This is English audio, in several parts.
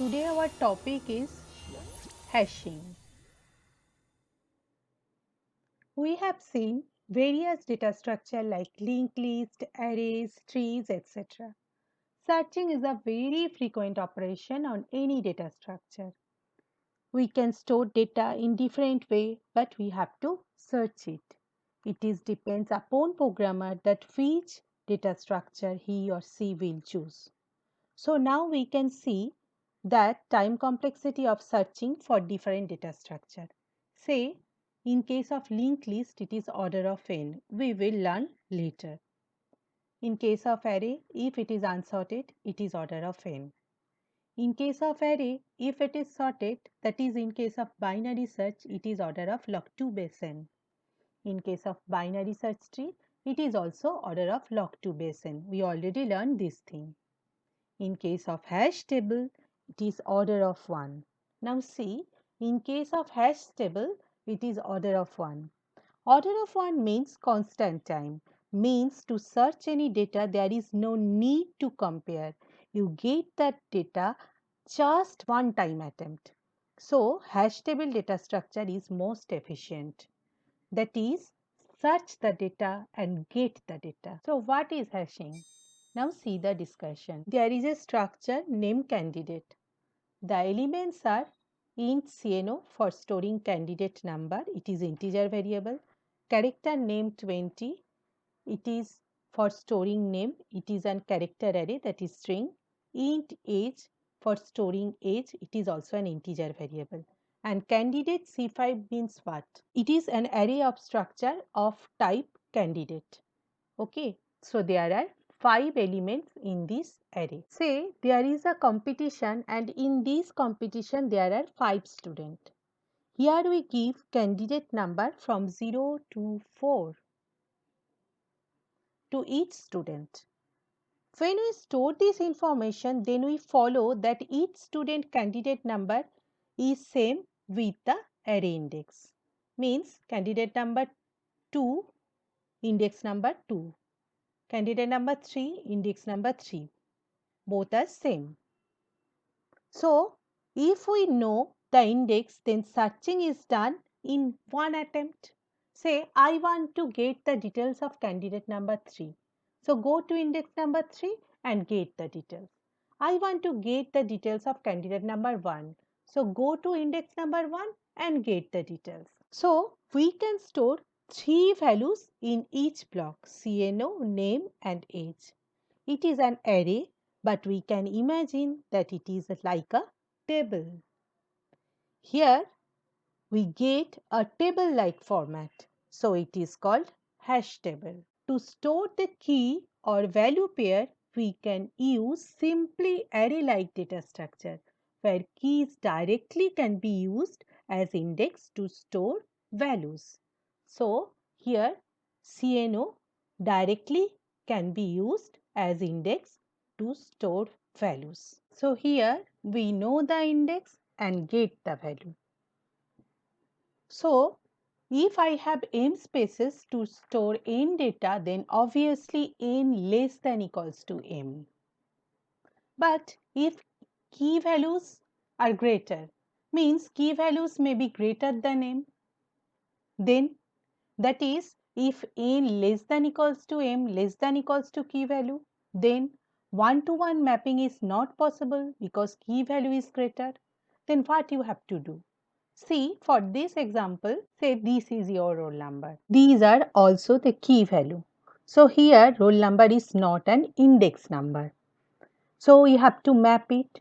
Today our topic is hashing. We have seen various data structure like linked list, arrays, trees, etc. Searching is a very frequent operation on any data structure. We can store data in different way, but we have to search it. It is depends upon programmer that which data structure he or she will choose. So now we can see that time complexity of searching for different data structure. Say in case of linked list it is order of n. We will learn later. In case of array, if it is unsorted, it is order of n. In case of array, if it is sorted, that is in case of binary search, it is order of log 2 base n. In case of binary search tree, it is also order of log 2 base n. We already learned this thing. In case of hash table, it is order of 1. Now see, in case of hash table, it is order of 1. Order of 1 means constant time, means to search any data there is no need to compare. You get that data just one time attempt. So hash table data structure is most efficient. That is, search the data and get the data. So what is hashing? Now see the discussion. There is a structure named candidate. The elements are int CNO for storing candidate number, it is integer variable. Character name 20, it is for storing name, it is an character array, that is string. Int age for storing age, it is also an integer variable. And candidate C5 means what? It is an array of structure of type candidate. Okay, so there are 5 elements in this array. Say there is a competition and in this competition there are 5 students. Here we give candidate number from 0 to 4 to each student. When we store this information, then we follow that each student candidate number is same with the array index. Means candidate number 2, index number 2. Candidate number 3, index number 3. Both are same. So, if we know the index, then searching is done in one attempt. Say, I want to get the details of candidate number 3. So, go to index number 3 and get the details. I want to get the details of candidate number 1. So, go to index number 1 and get the details. So, we can store 3 values in each block, CNO, name and age. It is an array, but we can imagine that it is like a table. Here we get a table-like format, so it is called hash table. To store the key or value pair, we can use simply array-like data structure, where keys directly can be used as index to store values. So here CNO directly can be used as index to store values. So here we know the index and get the value. So if I have m spaces to store n data, then obviously n less than equals to m. But if key values are greater, means key values may be greater than m, then that is if n less than equals to m less than equals to key value, then one-to-one mapping is not possible because key value is greater. Then what you have to do? See, for this example, say this is your roll number. These are also the key value. So here roll number is not an index number. So we have to map it.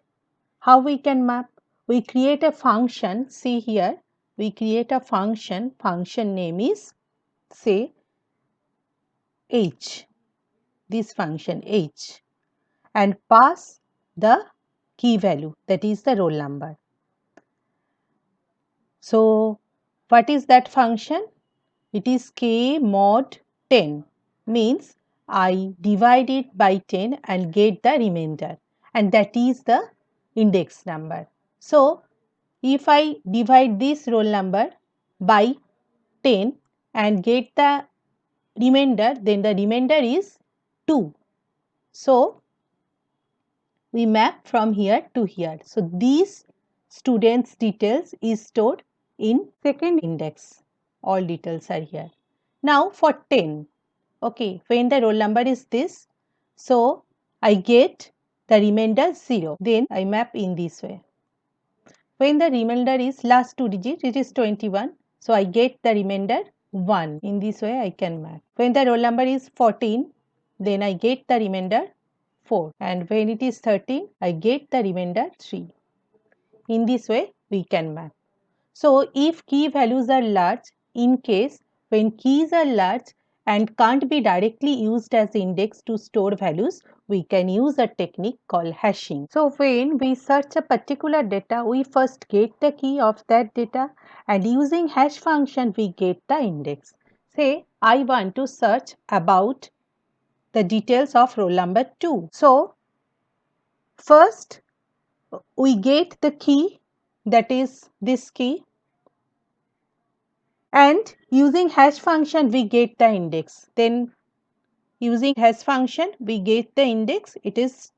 How we can map? We create a function. See here, we create a function. Function name is say h. This function h and pass the key value, that is the roll number. So what is that function? It is k mod 10, means I divide it by 10 and get the remainder, and that is the index number. So if I divide this roll number by 10 and get the remainder, then the remainder is 2. So we map from here to here. So these students' details is stored in second index. All details are here. Now for 10, okay, when the roll number is this, so I get the remainder 0. Then I map in this way. When the remainder is last 2 digit, it is 21. So I get the remainder 1. In this way I can map. When the roll number is 14, then I get the remainder 4. And when it is 13, I get the remainder 3. In this way we can map. So if key values are large, in case when keys are large and can't be directly used as index to store values, we can use a technique called hashing. So when we search a particular data, we first get the key of that data and using hash function we get the index. Say I want to search about the details of roll number 2. So first we get the key, that is this key, and using hash function we get the index. Then using hash function we get the index, it is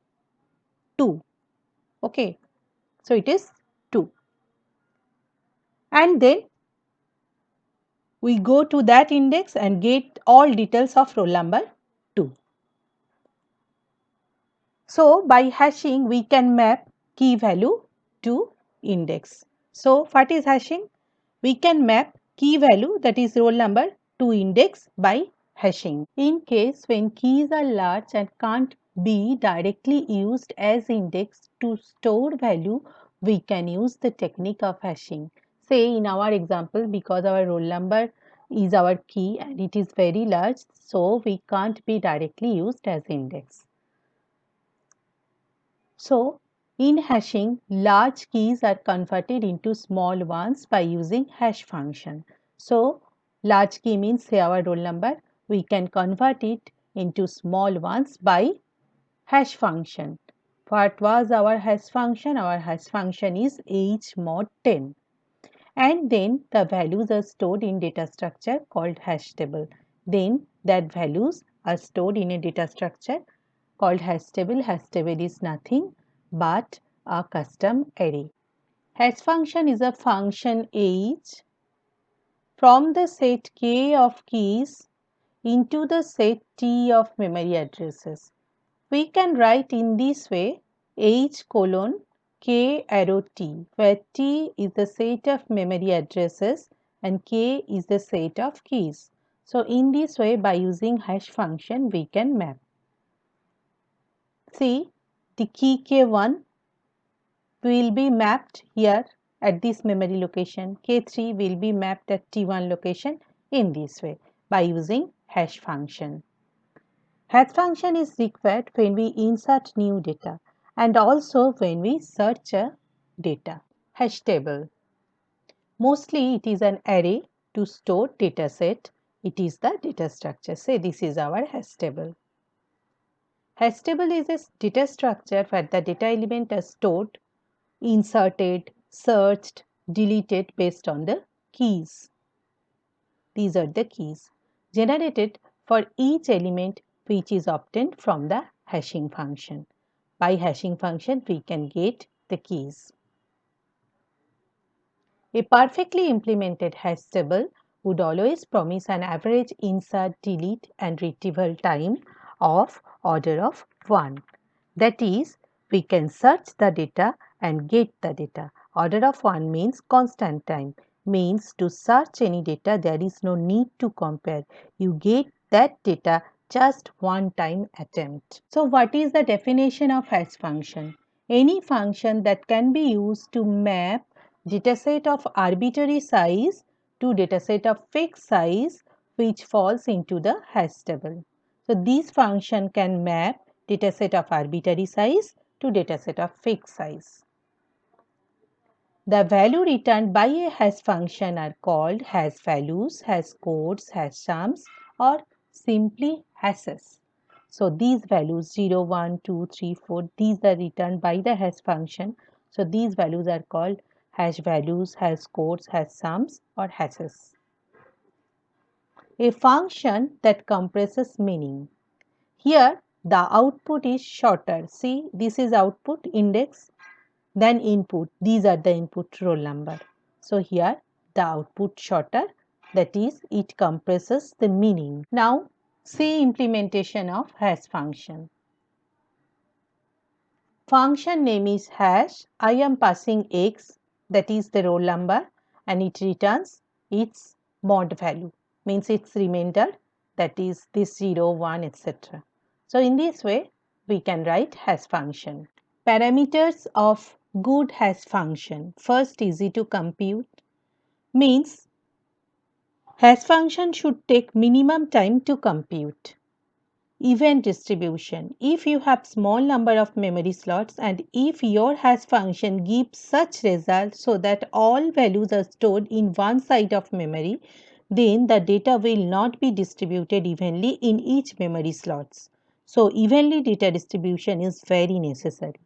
2. Okay, so it is 2, and then we go to that index and get all details of roll number 2. So by hashing we can map key value to index. So what is hashing? We can map key value, that is roll number, to index by hashing. In case when keys are large and can't be directly used as index to store value, we can use the technique of hashing. Say in our example, because our roll number is our key and it is very large, so we can't be directly used as index. So, in hashing, large keys are converted into small ones by using hash function. So, large key means say our roll number, we can convert it into small ones by hash function. What was our hash function? Our hash function is h mod 10. And then the values are stored in data structure called hash table. Then that values are stored in a data structure called hash table. Hash table is nothing but a custom array. Hash function is a function h from the set k of keys into the set t of memory addresses. We can write in this way h colon k arrow t, where t is the set of memory addresses and k is the set of keys. So in this way, by using hash function we can map. See, the key k1 will be mapped here at this memory location. K3 will be mapped at T1 location in this way by using hash function. Hash function is required when we insert new data and also when we search a data. Hash table. Mostly it is an array to store data set. It is the data structure. Say this is our hash table. Hash table is a data structure where the data element are stored, inserted, searched, deleted based on the keys. These are the keys generated for each element which is obtained from the hashing function. By hashing function, we can get the keys. A perfectly implemented hash table would always promise an average insert, delete and retrieval time of order of 1. That is, we can search the data and get the data. Order of 1 means constant time, means to search any data there is no need to compare. You get that data just one time attempt. So what is the definition of hash function? Any function that can be used to map dataset of arbitrary size to dataset of fixed size which falls into the hash table. So this function can map dataset of arbitrary size to dataset of fixed size. The value returned by a hash function are called hash values, hash codes, hash sums or simply hashes. So these values 0, 1, 2, 3, 4, these are returned by the hash function. So these values are called hash values, hash codes, hash sums or hashes. A function that compresses meaning. Here the output is shorter. See, this is output index, then input. These are the input roll number. So here the output shorter, that is it compresses the meaning. Now see implementation of hash function. Function name is hash. I am passing x, that is the roll number, and it returns its mod value, means its remainder, that is this 0, 1, etc. So in this way we can write hash function. Parameters of good hash function. First, easy to compute, means hash function should take minimum time to compute. Event distribution. If you have small number of memory slots and if your hash function gives such result so that all values are stored in one side of memory, then the data will not be distributed evenly in each memory slots. So evenly data distribution is very necessary.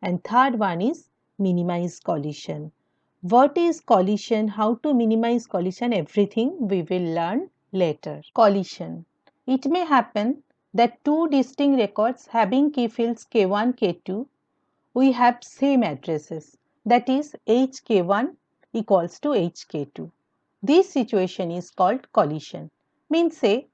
And third one is minimize collision. What is collision? How to minimize collision? Everything we will learn later. Collision. It may happen that two distinct records having key fields K1, K2, we have same addresses, that is HK1 equals to HK2. This situation is called collision. Means say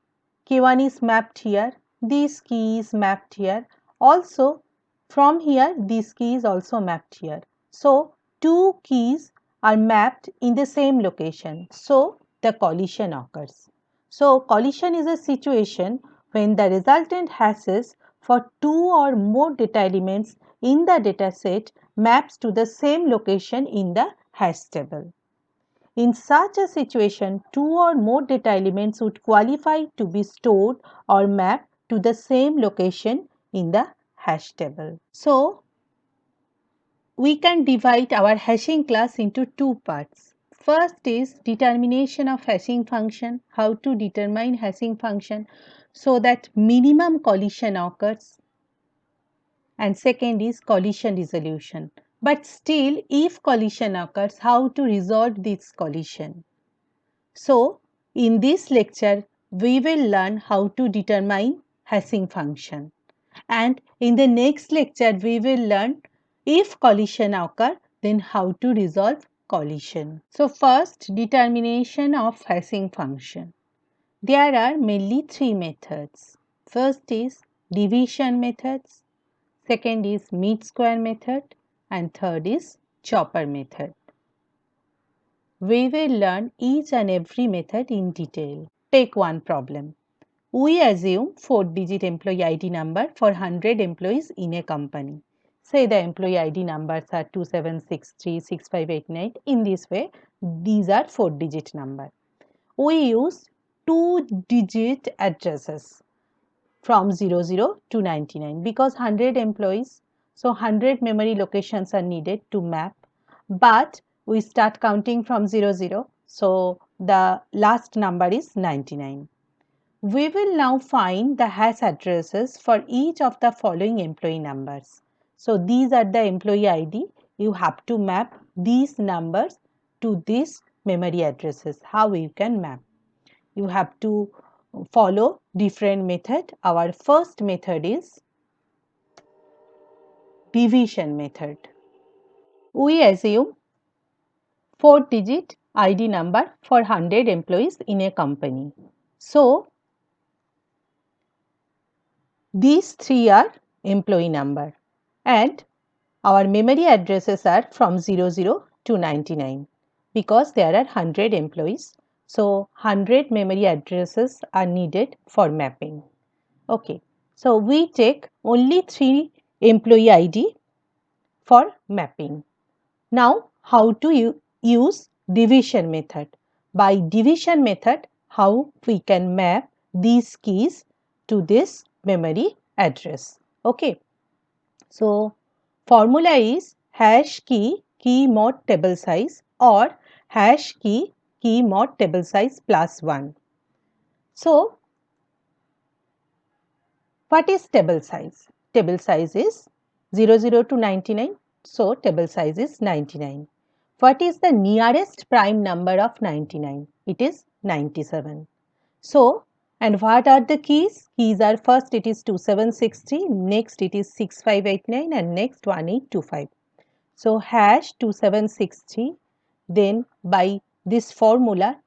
K1 is mapped here, this key is mapped here, also from here this key is also mapped here. So two keys are mapped in the same location, so the collision occurs. So collision is a situation when the resultant hashes for two or more data elements in the dataset maps to the same location in the hash table. In such a situation, two or more data elements would qualify to be stored or mapped to the same location in the hash table. So, we can divide our hashing class into two parts. First is determination of hashing function, how to determine hashing function so that minimum collision occurs, and second is collision resolution. But still, if collision occurs, how to resolve this collision? So, in this lecture, we will learn how to determine hashing function. And in the next lecture, we will learn if collision occur, then how to resolve collision. So, first, determination of hashing function. There are mainly three methods. First is division methods, second is mean square method, and third is chopper method. We will learn each and every method in detail. Take one problem. We assume 4-digit employee ID number for 100 employees in a company. Say the employee ID numbers are 27636589. In this way, these are 4-digit number. We use 2-digit addresses from 00 to 99 because 100 employees, so 100 memory locations are needed to map, but we start counting from 00, so the last number is 99. We will now find the hash addresses for each of the following employee numbers. So these are the employee ID. You have to map these numbers to these memory addresses. How you can map? You have to follow different method. Our first method is division method. We assume 4-digit ID number for 100 employees in a company. So these three are employee number and our memory addresses are from 00 to 99 because there are 100 employees. So 100 memory addresses are needed for mapping. Okay, so we take only 3 employee ID for mapping. Now, how to use division method? By division method, how we can map these keys to this memory address. Okay, so formula is hash key mod table size or hash key mod table size plus 1. So, what is table size? Table size is 00 to 99. So, table size is 99. What is the nearest prime number of 99? It is 97. So, And what are the keys? Keys are first it is 2760, next it is 6589 and next 1825. So hash 2760, then by this formula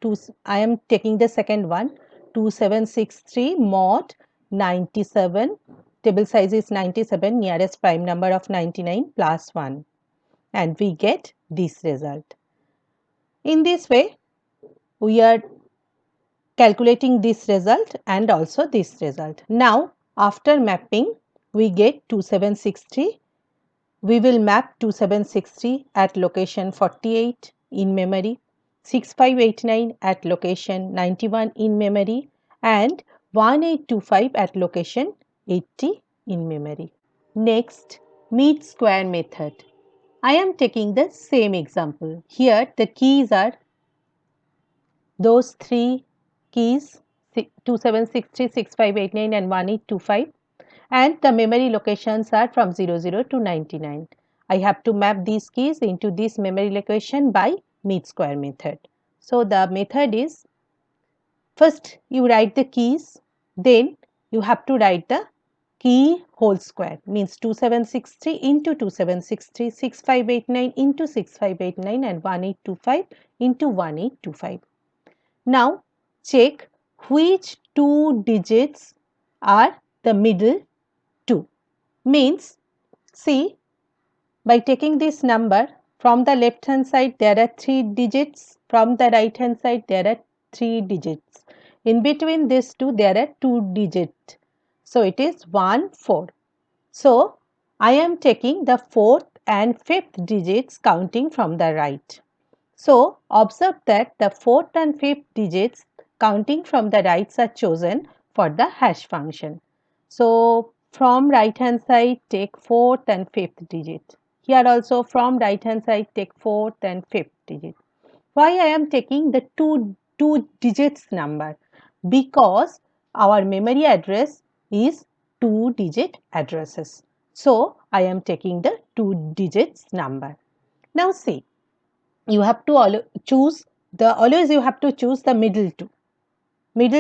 I am taking the second one 2763 mod 97, table size is 97, nearest prime number of 99 plus 1, and we get this result. In this way we are calculating this result and also this result. Now after mapping we get 2760. We will map 2760 at location 48 in memory, 6589 at location 91 in memory, and 1825 at location 80 in memory. Next, meet square method. I am taking the same example. Here the keys are those three keys 2760, 6589 and 1825, and the memory locations are from 00 to 99. I have to map these keys into this memory location by meet square method. So the method is, first you write the keys, then you have to write the key whole square, means 2763 into 2763, 6589 into 6589 and 1825 into 1825. Now check which two digits are the middle two. Means, see, by taking this number from the left hand side there are 3 digits, from the right hand side there are 3 digits. In between these two there are 2 digits. So it is 1, 4. So I am taking the fourth and fifth digits counting from the right. So observe that the fourth and fifth digits counting from the rights are chosen for the hash function. So from right hand side take fourth and fifth digit. Here also from right hand side take fourth and fifth digit. Why I am taking the two digits number? Because our memory address is 2-digit addresses. So I am taking the 2 digits number. Now see, you have to always you have to choose the middle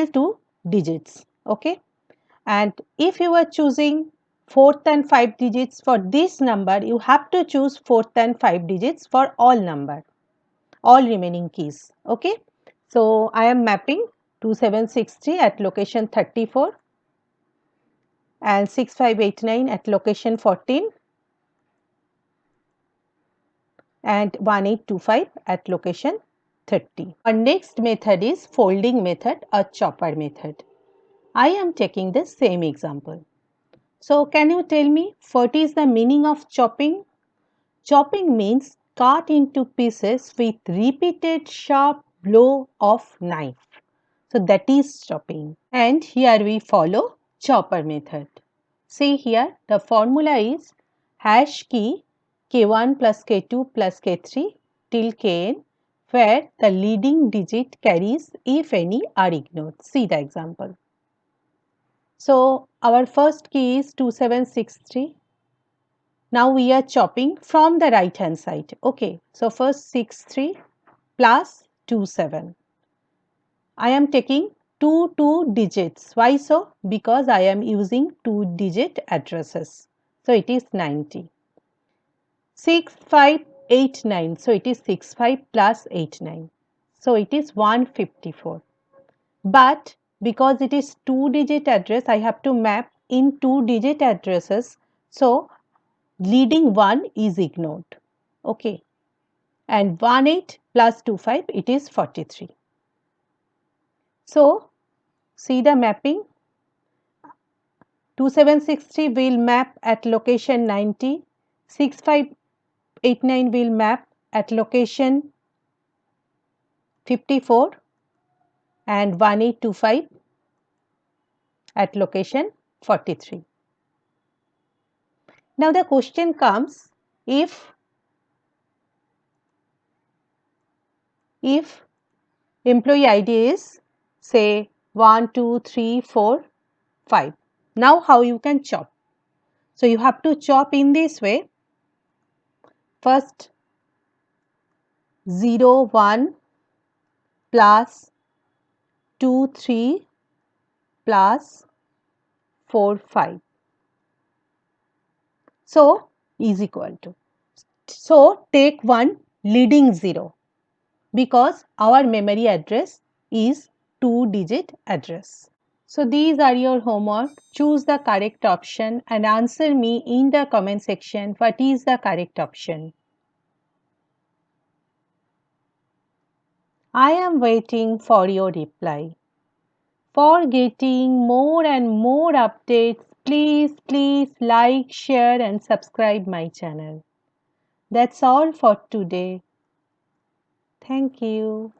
two digits, okay? And if you are choosing fourth and 5 digits for this number, you have to choose fourth and 5 digits for all remaining keys, okay? So I am mapping 2760 at location 34 and 6589 at location 14 and 1825 at location 30. Our next method is folding method or chopper method. I am taking the same example. So can you tell me what is the meaning of chopping? Chopping means cut into pieces with repeated sharp blow of knife. So that is chopping. And here we follow chopper method. See here the formula is hash key k1 plus k2 plus k3 till kn, where the leading digit carries if any are ignored. See the example. So our first key is 2763. Now we are chopping from the right hand side. Okay, so first 63 plus 27. I am taking two digits. Why so? Because I am using 2-digit addresses. So it is 90. 6589. So it is 65 plus 89. So it is 154. But because it is 2-digit address, I have to map in 2-digit addresses. So leading 1 is ignored. Okay. And 18 plus 25, it is 43. So see the mapping. 2763 will map at location 90. 6589 will map at location 54 and 1825 at location 43. Now the question comes, if employee ID is say 1, 2, 3, 4, 5. Now how you can chop? So you have to chop in this way. First 0, 1 plus 2, 3 plus 4, 5. So, is equal to. So, take one leading 0 because our memory address is 2-digit address. So, these are your homework. Choose the correct option and answer me in the comment section what is the correct option. I am waiting for your reply. For getting more and more updates, please like, share and subscribe my channel. That's all for today. Thank you.